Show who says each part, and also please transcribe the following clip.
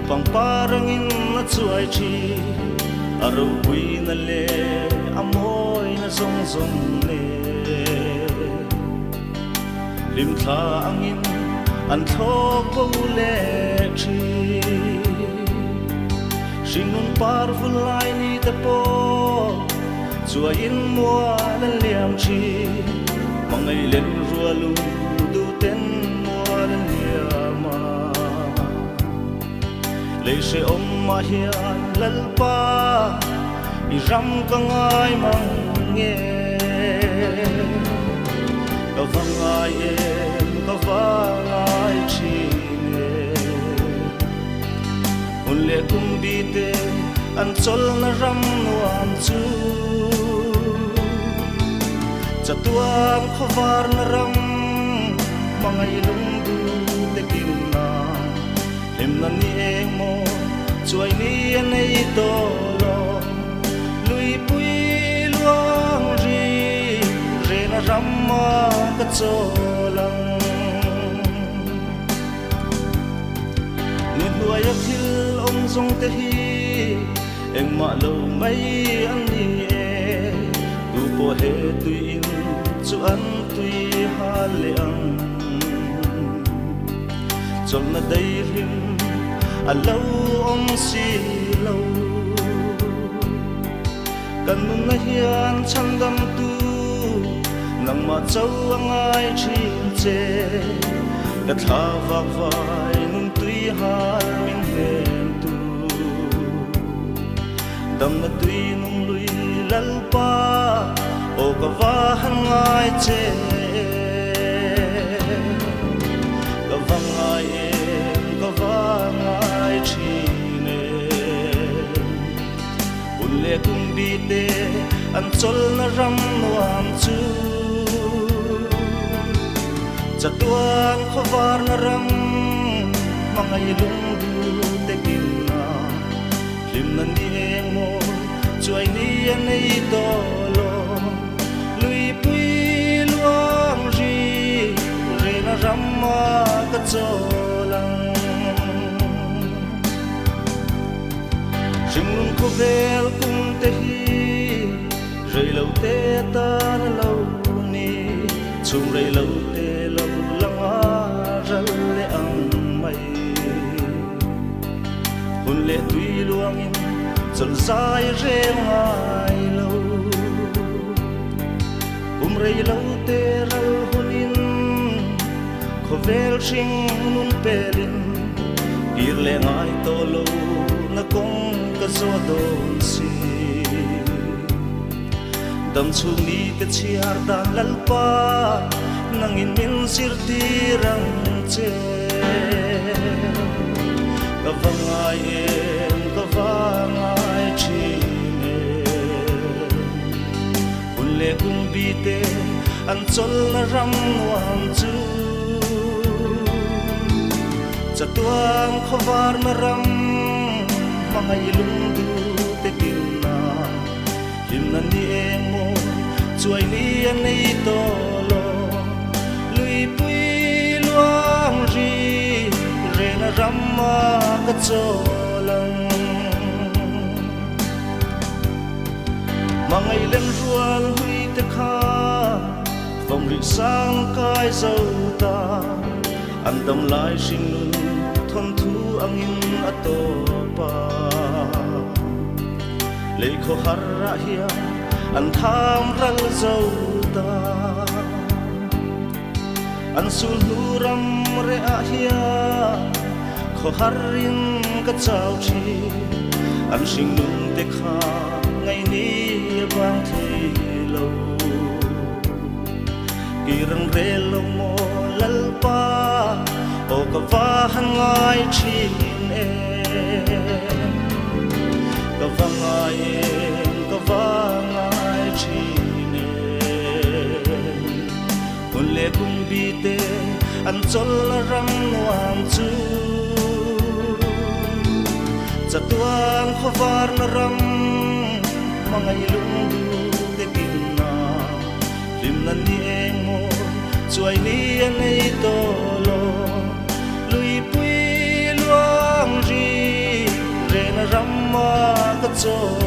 Speaker 1: pang parangin na chuai chi aro pui na le amoi na zong zong le lim tha angin an thok bo le chi shinun par vulai ni te po chua in mua na liam chi mangai len rualu du ten mua na liama le se om ma hian lalpa i ram ka ngai mang nge ka vangai em ka vangai chi ne un le kum bi te an chol na ram nuam chu chatuam khawar na ram mangai lung du te kin na em na ni eng mo chuai ni anei to lo lui pui luang ri re na ram ma ka cholang ni huai a thil ong zong te hi eng ma lo mai an ni e tu po he tui in chu an tui ha le ang chol na dai rim a lo om si lo kan nun na hian chang dam tu nang ma chau angai chin che ka tha va vai nun tui har min hem tu dam na tui nung lui lal pa o ka va han ngai che ka va ngai em ka va ngai chi ne un le kum bi te an chol na ram nuam chu chatuan khawar na ram mangai lung du te kin na lim na ni eng mo chuai ni anei to lo lui pui luang ri re na ram ma ka cholang ring nun ko vel kum te hi rei lo te ta na lo ni chung rei lo te lo langa ral le ang mai hun le tui luang in chol sai re ngai lo rei lo te ral hunin kho vel sing nun pelin ir le ngai to lo na kong ka zo don si dam chu ni ka chiar dan lal pa nang in min sir ti rang che ka vangai em ka vangai chi le kum bi te an chol na ram nuam chu chatuam khawar na ram mangai lung du te kin na lim na ni eng mo chuai ni anei to lo lui pui luang ri re na ram ma ka cholang mangai len rual hui te kha phong ri sang kai dâu ta an dam lai sing nun thon thu angin ato pa le kho har ra hia an tham ral dâu ta an sul nu ram re a hia kho harin ka chau chi an sing nun te kha ngày ni vang thei lo kirang re lo mo lal pa o ka va han ngai chin e ka va ngai ka va ngai chin e kun le kum bi te an chol ram nuam chu chatuan khawar na ram mangai lung du te kin na lim na ni eng mo chuai ni anei to lo lui pui luang ri zo